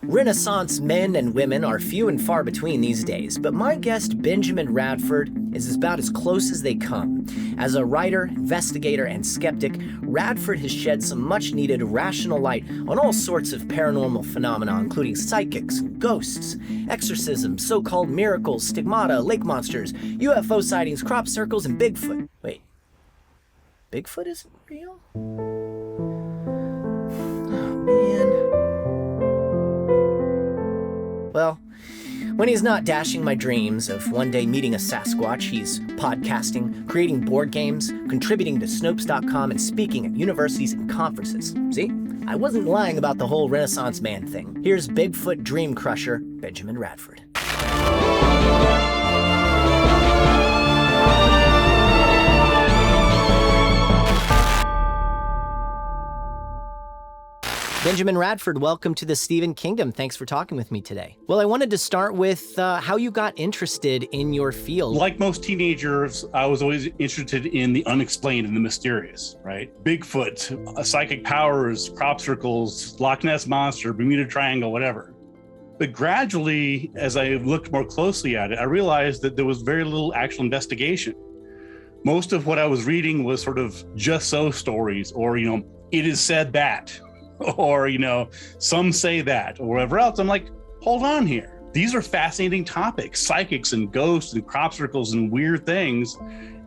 Renaissance men and women are few and far between these days, but my guest Benjamin Radford is about as close as they come. As a writer, investigator, and skeptic, Radford has shed some much-needed rational light on all sorts of paranormal phenomena, including psychics, ghosts, exorcisms, so-called miracles, stigmata, lake monsters, UFO sightings, crop circles, and Bigfoot. Wait, Bigfoot isn't real? Oh, man. Well, when he's not dashing my dreams of one day meeting a Sasquatch, he's podcasting, creating board games, contributing to Snopes.com, and speaking at universities and conferences. See? I wasn't lying about the whole Renaissance man thing. Here's Bigfoot dream crusher, Benjamin Radford. Benjamin Radford, welcome to the Stephen Kingdom. Thanks for talking with me today. Well, I wanted to start with how you got interested in your field. Like most teenagers, I was always interested in the unexplained and the mysterious, right? Bigfoot, psychic powers, crop circles, Loch Ness Monster, Bermuda Triangle, whatever. But gradually, as I looked more closely at it, I realized that there was very little actual investigation. Most of what I was reading was sort of just so stories, or, it is said that, or, some say that, or whatever else. I'm like, hold on here. These are fascinating topics, psychics and ghosts and crop circles and weird things.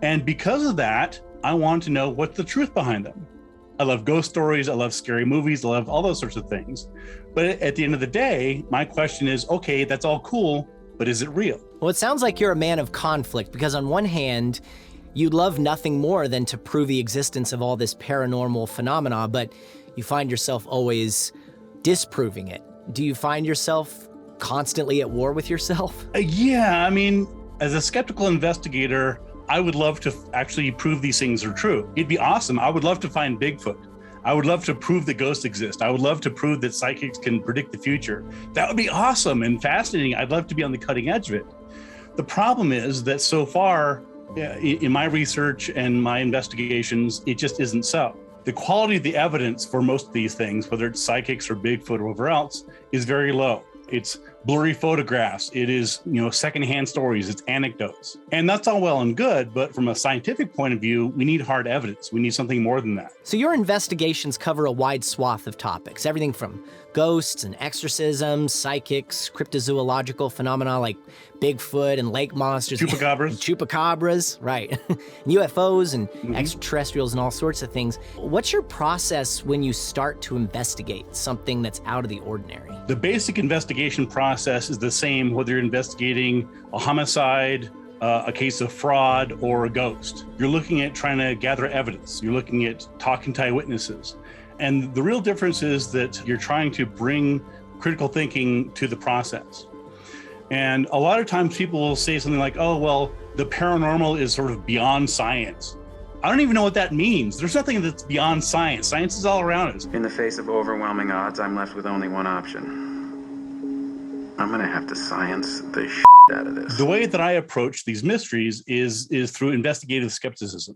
And because of that, I want to know what's the truth behind them. I love ghost stories. I love scary movies. I love all those sorts of things. But at the end of the day, my question is, okay, that's all cool, but is it real? Well, it sounds like you're a man of conflict, because on one hand, you'd love nothing more than to prove the existence of all this paranormal phenomena, but you find yourself always disproving it. Do you find yourself constantly at war with yourself? Yeah, as a skeptical investigator, I would love to actually prove these things are true. It'd be awesome. I would love to find Bigfoot. I would love to prove that ghosts exist. I would love to prove that psychics can predict the future. That would be awesome and fascinating. I'd love to be on the cutting edge of it. The problem is that so far, in my research and my investigations, it just isn't so. The quality of the evidence for most of these things, whether it's psychics or Bigfoot or whatever else, is very low. It's blurry photographs. It is, secondhand stories. It's anecdotes. And that's all well and good, but from a scientific point of view, we need hard evidence. We need something more than that. So your investigations cover a wide swath of topics, everything from ghosts and exorcisms, psychics, cryptozoological phenomena like Bigfoot and lake monsters. Chupacabras, right. And UFOs and extraterrestrials and all sorts of things. What's your process when you start to investigate something that's out of the ordinary? The basic investigation process is the same whether you're investigating a homicide, a case of fraud, or a ghost. You're looking at trying to gather evidence. You're looking at talking to eyewitnesses. And the real difference is that you're trying to bring critical thinking to the process. And a lot of times people will say something like, oh, well, the paranormal is sort of beyond science. I don't even know what that means. There's nothing that's beyond science. Science is all around us. In the face of overwhelming odds, I'm left with only one option. I'm gonna have to science the shit out of this. The way that I approach these mysteries is through investigative skepticism.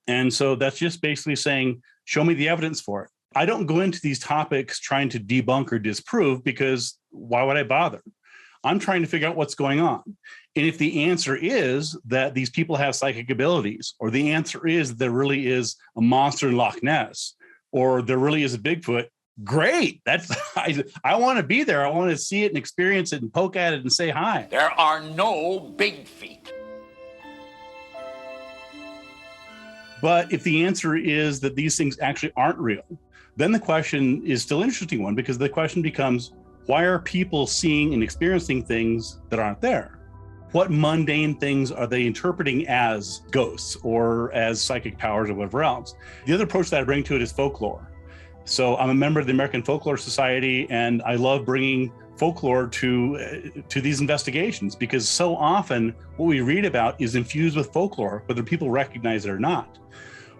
And so that's just basically saying, show me the evidence for it. I don't go into these topics trying to debunk or disprove, because why would I bother? I'm trying to figure out what's going on. And if the answer is that these people have psychic abilities, or the answer is that there really is a monster in Loch Ness, or there really is a Bigfoot, great. I want to be there. I want to see it and experience it and poke at it and say hi. There are no big feet. But if the answer is that these things actually aren't real, then the question is still an interesting one, because the question becomes, why are people seeing and experiencing things that aren't there? What mundane things are they interpreting as ghosts or as psychic powers or whatever else? The other approach that I bring to it is folklore. So I'm a member of the American Folklore Society, and I love bringing folklore to these investigations, because so often what we read about is infused with folklore, whether people recognize it or not.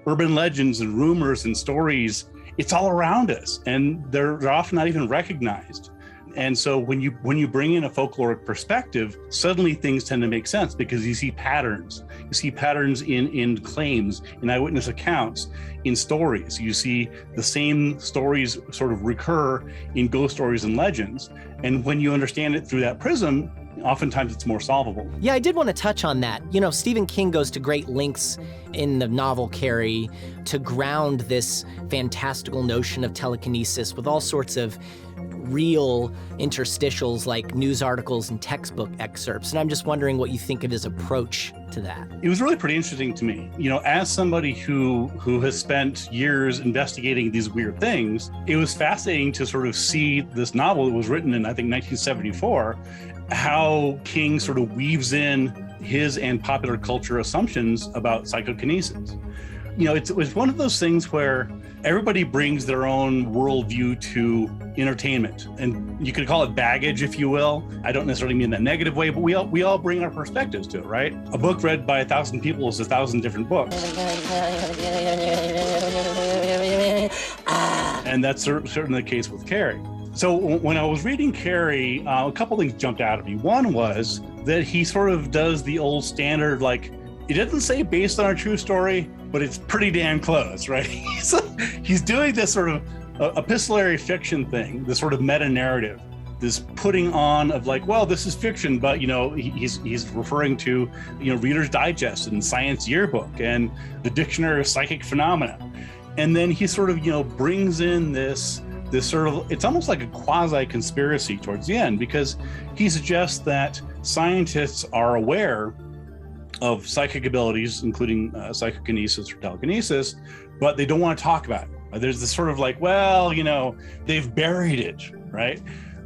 Urban legends and rumors and stories, it's all around us, and they're often not even recognized. And so when you bring in a folkloric perspective, suddenly things tend to make sense because you see patterns. You see patterns in claims, in eyewitness accounts, in stories. You see the same stories sort of recur in ghost stories and legends. And when you understand it through that prism, oftentimes it's more solvable. Yeah, I did want to touch on that. Stephen King goes to great lengths in the novel Carrie to ground this fantastical notion of telekinesis with all sorts of real interstitials like news articles and textbook excerpts. And I'm just wondering what you think of his approach to that. It was really pretty interesting to me. As somebody who has spent years investigating these weird things, it was fascinating to sort of see this novel that was written in, I think, 1974, how King sort of weaves in his and popular culture assumptions about psychokinesis. It's one of those things where everybody brings their own worldview to entertainment, and you could call it baggage, if you will. I don't necessarily mean that negative way, but we all bring our perspectives to it, right? A book read by 1,000 people is 1,000 different books. And that's certainly the case with Carrie. So when I was reading Carrie, a couple things jumped out at me. One was that he sort of does the old standard, like, it doesn't say based on a true story, but it's pretty damn close, right? He's doing this sort of epistolary fiction thing, this sort of meta-narrative, this putting on of like, well, this is fiction, but he's referring to Reader's Digest and Science Yearbook and the Dictionary of Psychic Phenomena, and then he sort of brings in this sort of, it's almost like a quasi-conspiracy towards the end, because he suggests that scientists are aware of psychic abilities, including psychokinesis or telekinesis, but they don't want to talk about it. There's this sort of like, well, they've buried it, right?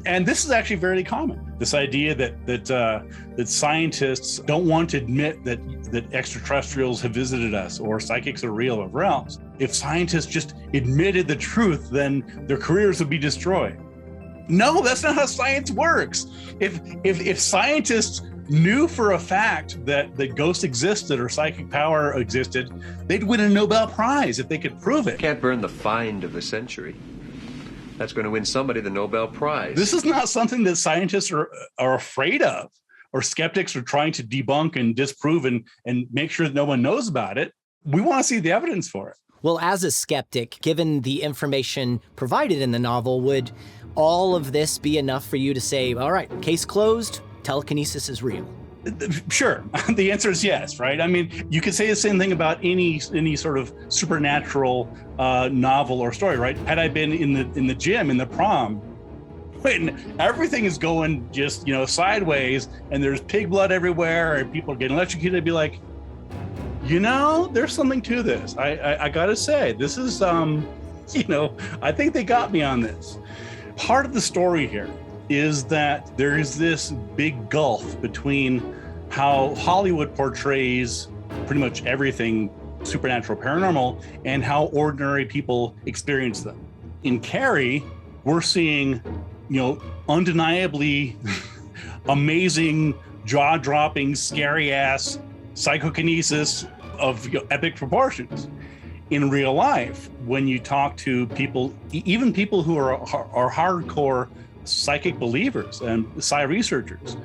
And this is actually very common. This idea that scientists don't want to admit that extraterrestrials have visited us or psychics are real or whatever else. If scientists just admitted the truth, then their careers would be destroyed. No, that's not how science works. If scientists knew for a fact that ghosts existed or psychic power existed, they'd win a Nobel Prize if they could prove it. Can't burn the find of the century. That's going to win somebody the Nobel Prize. This is not something that scientists are afraid of, or skeptics are trying to debunk and disprove and make sure that no one knows about it. We want to see the evidence for it. Well, as a skeptic, given the information provided in the novel, would all of this be enough for you to say, all right, case closed, telekinesis is real? Sure. The answer is yes, right? I mean, you could say the same thing about any sort of supernatural novel or story, right? Had I been in the gym, in the prom, when everything is going just, sideways and there's pig blood everywhere and people are getting electrocuted, I'd be like, there's something to this. I gotta say, this is, I think they got me on this. Part of the story here is that there is this big gulf between how Hollywood portrays pretty much everything supernatural, paranormal, and how ordinary people experience them. In Carrie, we're seeing, undeniably amazing, jaw-dropping, scary-ass psychokinesis of epic proportions. In real life, when you talk to people, even people who are hardcore psychic believers and psi researchers,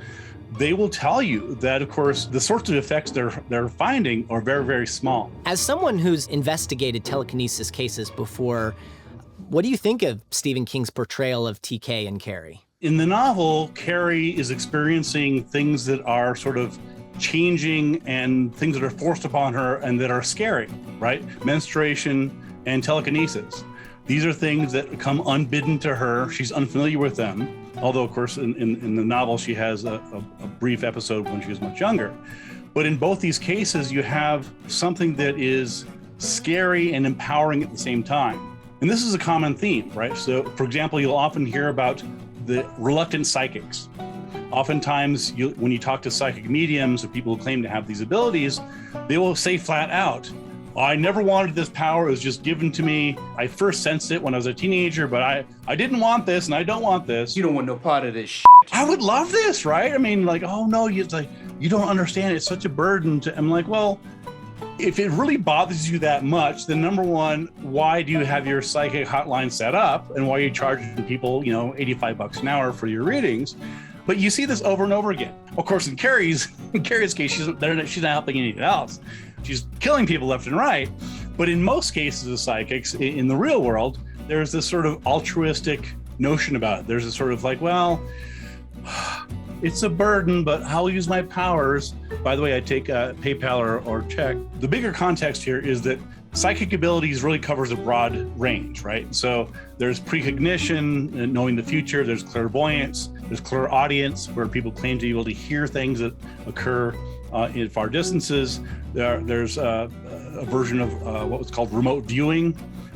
they will tell you that, of course, the sorts of effects they're finding are very, very small. As someone who's investigated telekinesis cases before, what do you think of Stephen King's portrayal of TK and Carrie? In the novel, Carrie is experiencing things that are sort of changing and things that are forced upon her and that are scary, right? Menstruation and telekinesis. These are things that come unbidden to her. She's unfamiliar with them. Although, of course, in the novel, she has a brief episode when she was much younger. But in both these cases, you have something that is scary and empowering at the same time. And this is a common theme, right? So, for example, you'll often hear about the reluctant psychics. Oftentimes, when you talk to psychic mediums or people who claim to have these abilities, they will say flat out, I never wanted this power. It was just given to me. I first sensed it when I was a teenager, but I didn't want this and I don't want this. You don't want no part of this shit. I would love this, right? I mean, like, oh no, you don't understand. It's such a burden to, I'm like, well, If it really bothers you that much, then number one, why do you have your psychic hotline set up, and why are you charging people, $85 an hour for your readings? But you see this over and over again. Of course, in Carrie's case, she's not helping anyone else. She's killing people left and right. But in most cases of psychics, in the real world, there's this sort of altruistic notion about it. There's a sort of like, well, it's a burden, but I'll use my powers. By the way, I take PayPal or check. The bigger context here is that psychic abilities really covers a broad range, right? So there's precognition, knowing the future. There's clairvoyance. There's clairaudience, where people claim to be able to hear things that occur in far distances. There's a version of what was called remote viewing,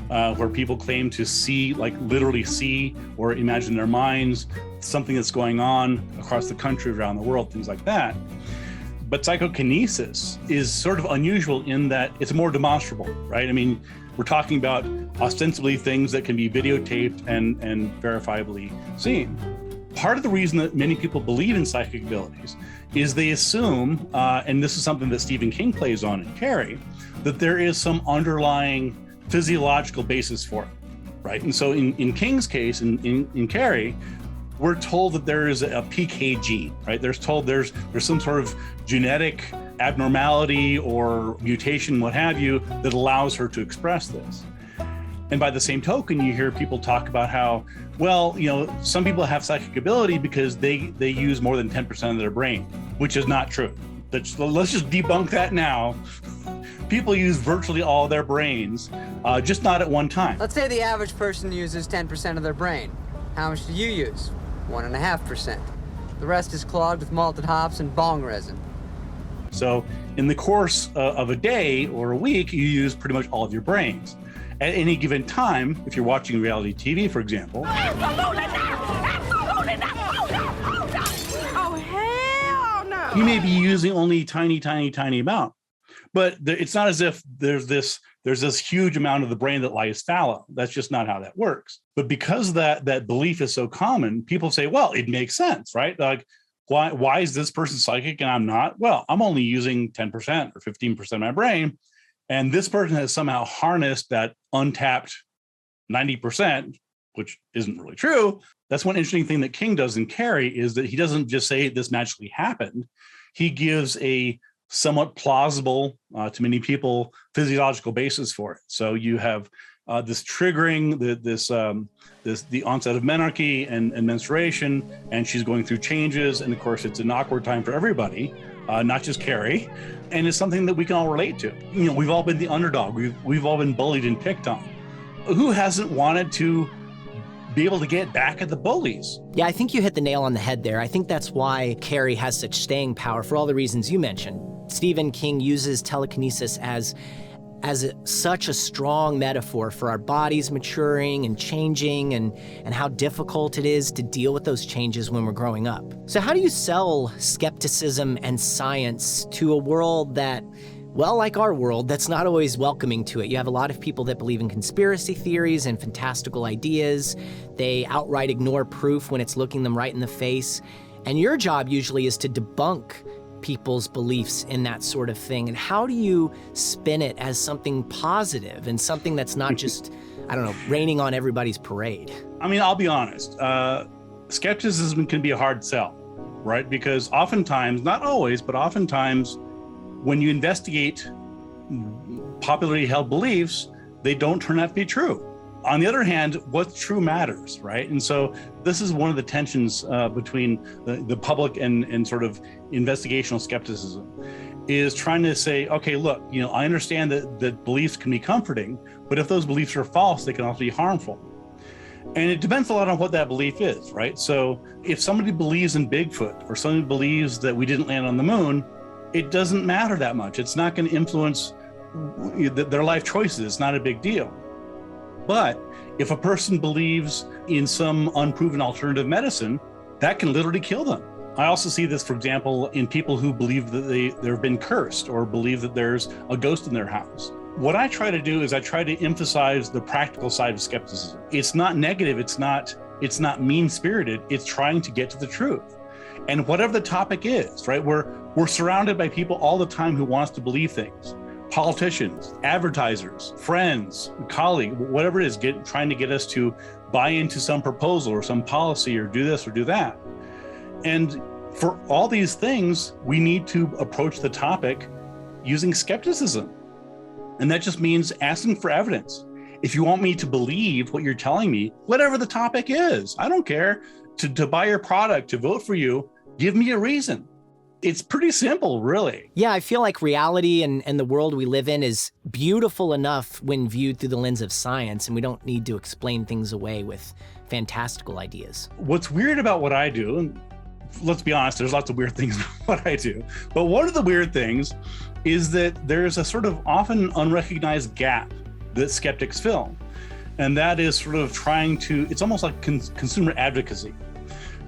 where people claim to see, like literally see or imagine in their minds something that's going on across the country, around the world, things like that. But psychokinesis is sort of unusual in that it's more demonstrable, right? I mean, we're talking about ostensibly things that can be videotaped and verifiably seen. Part of the reason that many people believe in psychic abilities is they assume, and this is something that Stephen King plays on in Carrie, that there is some underlying physiological basis for it, right? And so in King's case, in Carrie, we're told that there is a PK gene, right? There's some sort of genetic abnormality or mutation, what have you, that allows her to express this. And by the same token, you hear people talk about how, well, some people have psychic ability because they use more than 10% of their brain, which is not true. Let's just debunk that now. People use virtually all their brains, just not at one time. Let's say the average person uses 10% of their brain. How much do you use? 1.5%. The rest is clogged with malted hops and bong resin. So in the course of a day or a week, you use pretty much all of your brains. At any given time, if you're watching reality TV, for example, Absolutely not! Oh, hell no! you may be using only tiny amount. But it's not as if there's this huge amount of the brain that lies fallow. That's just not how that works. But because that belief is so common, people say, well, it makes sense, right? Like, why is this person psychic and I'm not? Well, I'm only using 10% or 15% of my brain. And this person has somehow harnessed that untapped 90%, which isn't really true. That's one interesting thing that King does in Carrie, is that he doesn't just say this magically happened. He gives a somewhat plausible, to many people, physiological basis for it. So you have this triggering, the onset of menarche and menstruation, and she's going through changes. And of course, it's an awkward time for everybody, not just Carrie. And it's something that we can all relate to. We've all been the underdog. We've all been bullied and picked on. Who hasn't wanted to be able to get back at the bullies? Yeah, I think you hit the nail on the head there. I think that's why Carrie has such staying power, for all the reasons you mentioned. Stephen King uses telekinesis as such a strong metaphor for our bodies maturing and changing, and how difficult it is to deal with those changes when we're growing up. So how do you sell skepticism and science to a world that, well, like our world, that's not always welcoming to it? You have a lot of people that believe in conspiracy theories and fantastical ideas. They outright ignore proof when it's looking them right in the face. And your job usually is to debunk people's beliefs in that sort of thing. And how do you spin it as something positive and something that's not just, raining on everybody's parade? I mean, I'll be honest. Skepticism can be a hard sell, right? Because oftentimes, not always, but oftentimes, when you investigate popularly held beliefs, they don't turn out to be true. On the other hand, what's true matters, right? And so this is one of the tensions between the public and sort of investigational skepticism, is trying to say, okay, look, I understand that beliefs can be comforting, but if those beliefs are false, they can also be harmful. And it depends a lot on what that belief is, right? So if somebody believes in Bigfoot, or somebody believes that we didn't land on the moon, it doesn't matter that much. It's not going to influence their life choices. It's not a big deal. But if a person believes in some unproven alternative medicine, that can literally kill them. I also see this, for example, in people who believe that they've been cursed, or believe that there's a ghost in their house. What I try to do is I try to emphasize the practical side of skepticism. It's not negative. It's not mean-spirited. It's trying to get to the truth. And whatever the topic is, right? We're surrounded by people all the time who want us to believe things. politicians, advertisers, friends, colleagues, whatever it is, trying to get us to buy into some proposal or some policy or do this or do that. And for all these things, we need to approach the topic using skepticism. And that just means asking for evidence. If you want me to believe what you're telling me, whatever the topic is, I don't care, to buy your product, to vote for you, give me a reason. It's pretty simple, really. Yeah, I feel like reality and the world we live in is beautiful enough when viewed through the lens of science, and we don't need to explain things away with fantastical ideas. What's weird about what I do, and let's be honest, there's lots of weird things about what I do, but one of the weird things is that there's a sort of often unrecognized gap that skeptics fill. And that is sort of trying to, it's almost like consumer advocacy.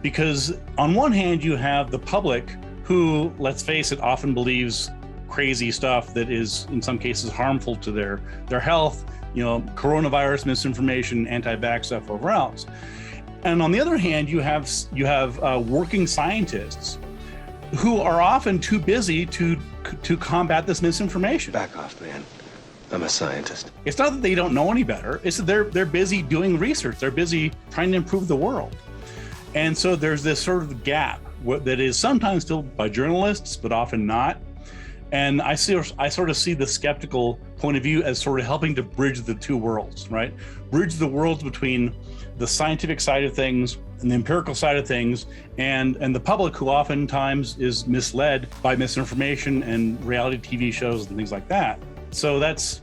Because on one hand, you have the public who, let's face it, often believes crazy stuff that is in some cases harmful to their health, coronavirus misinformation, anti-vax stuff, whatever else. And on the other hand, you have working scientists who are often too busy to combat this misinformation. Back off, man. I'm a scientist. It's not that they don't know any better. It's that they're busy doing research. They're busy trying to improve the world. And so there's this sort of gap that is sometimes filled by journalists, but often not. And I sort of see the skeptical point of view as sort of helping to bridge the two worlds, right? Bridge the worlds between the scientific side of things and the empirical side of things, and the public, who oftentimes is misled by misinformation and reality TV shows and things like that. So that's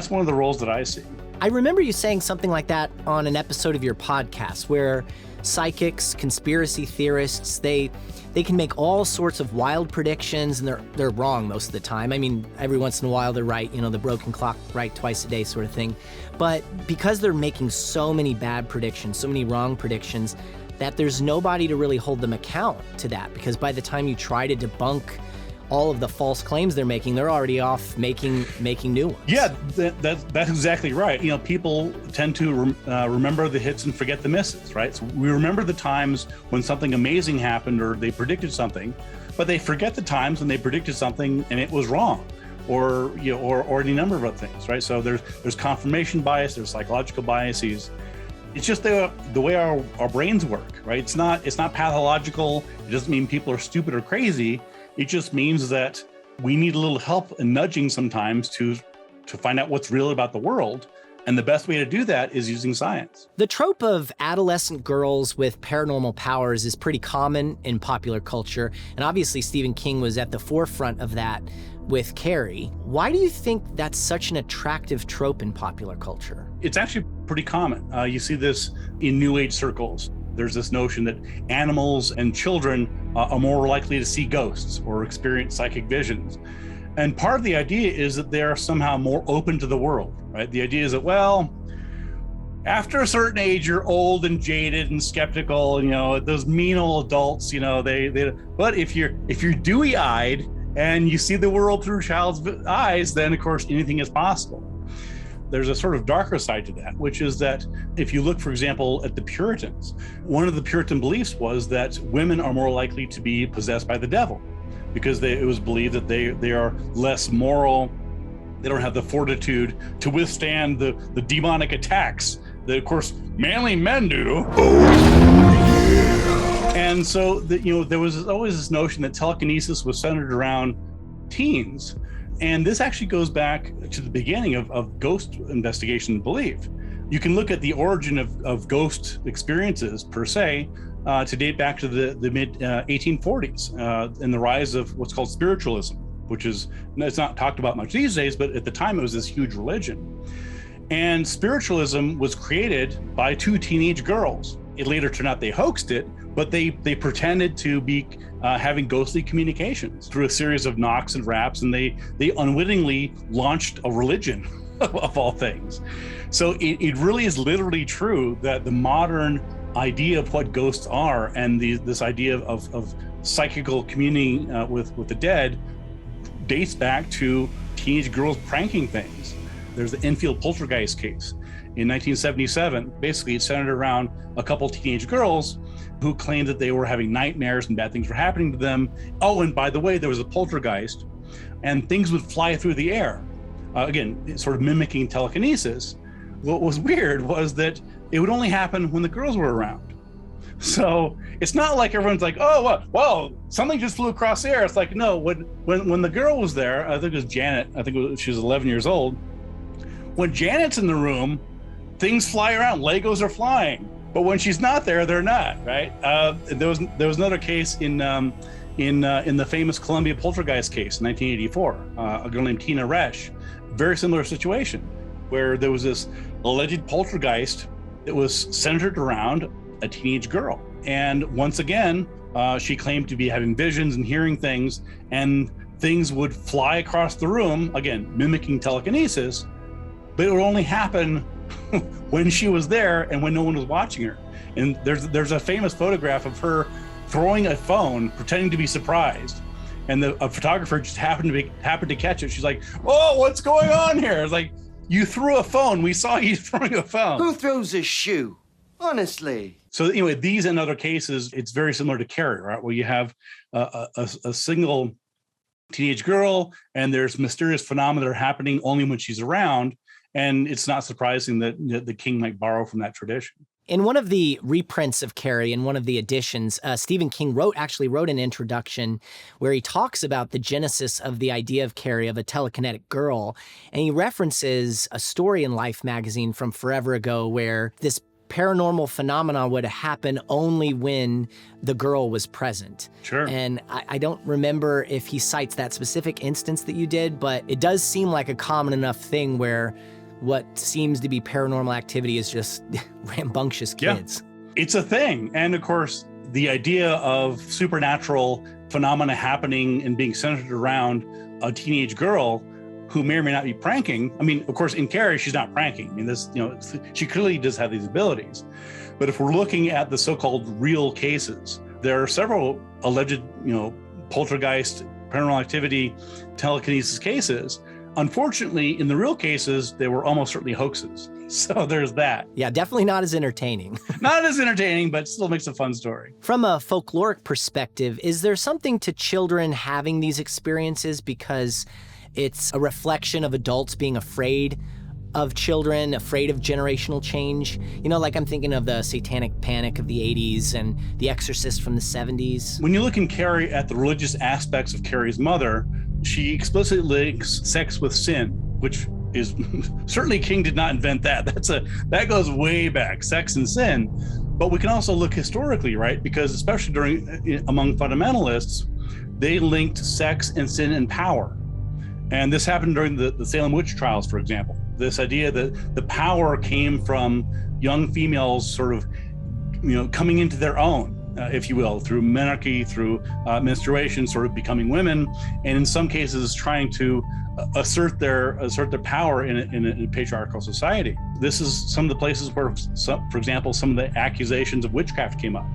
one of the roles that I see. I remember you saying something like that on an episode of your podcast, where psychics, conspiracy theorists, they can make all sorts of wild predictions, and they're wrong most of the time. I mean, every once in a while they're right, the broken clock right twice a day sort of thing. But because they're making so many bad predictions, so many wrong predictions, that there's nobody to really hold them account to that, because by the time you try to debunk all of the false claims they're making, they're already off making new ones. Yeah, that's exactly right. People tend to remember the hits and forget the misses, right? So we remember the times when something amazing happened or they predicted something, but they forget the times when they predicted something and it was wrong, or any number of other things, right? So there's confirmation bias, there's psychological biases. It's just the way our brains work, right? It's not pathological. It doesn't mean people are stupid or crazy. It just means that we need a little help and nudging sometimes to find out what's real about the world. And the best way to do that is using science. The trope of adolescent girls with paranormal powers is pretty common in popular culture. And obviously Stephen King was at the forefront of that with Carrie. Why do you think that's such an attractive trope in popular culture? It's actually pretty common. You see this in New Age circles. There's this notion that animals and children are more likely to see ghosts or experience psychic visions. And part of the idea is that they're somehow more open to the world, right? The idea is that, well, after a certain age, you're old and jaded and skeptical, those mean old adults, but if you're dewy-eyed and you see the world through a child's eyes, then of course anything is possible. There's a sort of darker side to that, which is that if you look, for example, at the Puritans, one of the Puritan beliefs was that women are more likely to be possessed by the devil, because it was believed that they are less moral, they don't have the fortitude to withstand the demonic attacks that, of course, manly men do. And so there was always this notion that telekinesis was centered around teens. And this actually goes back to the beginning of ghost investigation belief. You can look at the origin of ghost experiences per se to date back to the mid 1840s and the rise of what's called spiritualism, which it's not talked about much these days, but at the time it was this huge religion. And spiritualism was created by two teenage girls. It later turned out they hoaxed it, but they pretended to be having ghostly communications through a series of knocks and raps, and they unwittingly launched a religion of all things. So it really is literally true that the modern idea of what ghosts are and this idea of psychical communing with the dead dates back to teenage girls pranking things. There's the Enfield poltergeist case in 1977. Basically, it centered around a couple teenage girls who claimed that they were having nightmares and bad things were happening to them. Oh, and by the way, there was a poltergeist. and things would fly through the air. Again, sort of mimicking telekinesis. What was weird was that it would only happen when the girls were around. So it's not like everyone's like, oh, well, something just flew across the air. It's like, no, when the girl was there, I think it was Janet, she was 11 years old. When Janet's in the room, things fly around, Legos are flying. But when she's not there, they're not, right? There was another case in the famous Columbia poltergeist case in 1984, a girl named Tina Resch, very similar situation, where there was this alleged poltergeist that was centered around a teenage girl. And once again, she claimed to be having visions and hearing things, and things would fly across the room, again, mimicking telekinesis, but it would only happen when she was there and when no one was watching her. And there's a famous photograph of her throwing a phone, pretending to be surprised. And a photographer just happened to catch it. She's like, oh, what's going on here? It's like, you threw a phone. We saw you throwing a phone. Who throws a shoe? Honestly. So anyway, these and other cases, it's very similar to Carrie, right? Where you have a single teenage girl, and there's mysterious phenomena that are happening only when she's around. And it's not surprising that the King might borrow from that tradition. In one of the reprints of Carrie, in one of the editions, Stephen King actually wrote an introduction where he talks about the genesis of the idea of Carrie, of a telekinetic girl. And he references a story in Life magazine from forever ago where this paranormal phenomena would happen only when the girl was present. Sure. And I don't remember if he cites that specific instance that you did, but it does seem like a common enough thing where what seems to be paranormal activity is just rambunctious kids. Yeah, it's a thing. And of course, the idea of supernatural phenomena happening and being centered around a teenage girl who may or may not be pranking. I mean, of course, in Carrie, she's not pranking. I mean, she clearly does have these abilities. But if we're looking at the so-called real cases, there are several alleged, poltergeist, paranormal activity, telekinesis cases. Unfortunately, in the real cases, they were almost certainly hoaxes. So there's that. Yeah, definitely not as entertaining. Not as entertaining, but still makes a fun story. From a folkloric perspective, is there something to children having these experiences because it's a reflection of adults being afraid of children, afraid of generational change? Like I'm thinking of the Satanic Panic of the 80s and The Exorcist from the 70s. When you look in Carrie at the religious aspects of Carrie's mother, she explicitly links sex with sin, which is certainly King did not invent that. That goes way back, sex and sin. But we can also look historically, right? Because especially among fundamentalists, they linked sex and sin and power. And this happened during the Salem witch trials, for example. This idea that the power came from young females sort of, coming into their own, if you will, through menarche, through menstruation, sort of becoming women, and in some cases trying to assert their power in a patriarchal society. This is some of the places where, for example, some of the accusations of witchcraft came up.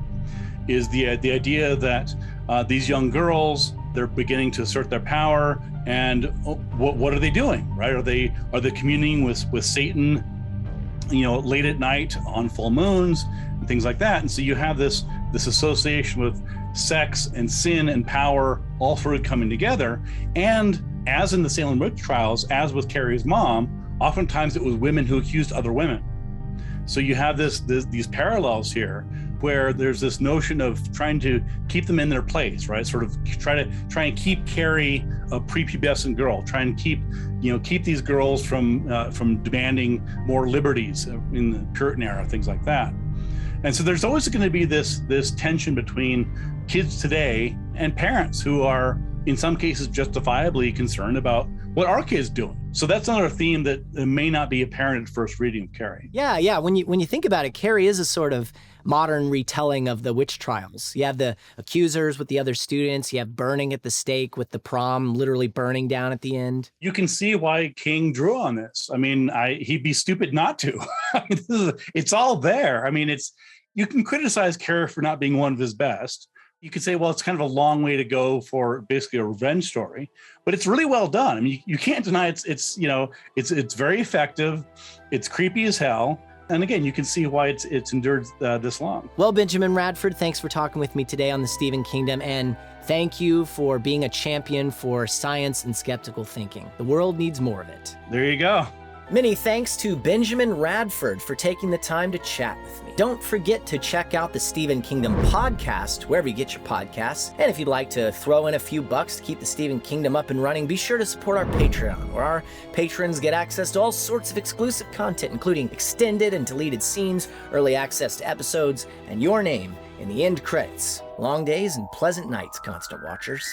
Is the idea that these young girls, they're beginning to assert their power, and what are they doing, right? Are they communing with Satan, late at night on full moons and things like that? And so you have this association with sex and sin and power all sort of coming together. And as in the Salem witch trials, as with Carrie's mom, oftentimes it was women who accused other women. So you have these parallels here, where there's this notion of trying to keep them in their place, right? Sort of try and keep Carrie a prepubescent girl, try and keep these girls from demanding more liberties in the Puritan era, things like that. And so there's always going to be this tension between kids today and parents who are, in some cases, justifiably concerned about what our kids doing. So that's another theme that may not be apparent at first reading of Carrie. Yeah. When you think about it, Carrie is a sort of modern retelling of the witch trials. You have the accusers with the other students. You have burning at the stake with the prom literally burning down at the end. You can see why King drew on this. I mean, he'd be stupid not to. I mean, it's all there. I mean, you can criticize Carrie for not being one of his best. You could say, well, it's kind of a long way to go for basically a revenge story, but it's really well done. I mean, you can't deny it's very effective. It's creepy as hell. And again, you can see why it's endured this long. Well, Benjamin Radford, thanks for talking with me today on the Stephen Kingdom, and thank you for being a champion for science and skeptical thinking. The world needs more of it. There you go. Many thanks to Benjamin Radford for taking the time to chat with me. Don't forget to check out the Stephen Kingdom podcast, wherever you get your podcasts. And if you'd like to throw in a few bucks to keep the Stephen Kingdom up and running, be sure to support our Patreon, where our patrons get access to all sorts of exclusive content, including extended and deleted scenes, early access to episodes, and your name in the end credits. Long days and pleasant nights, Constant Watchers.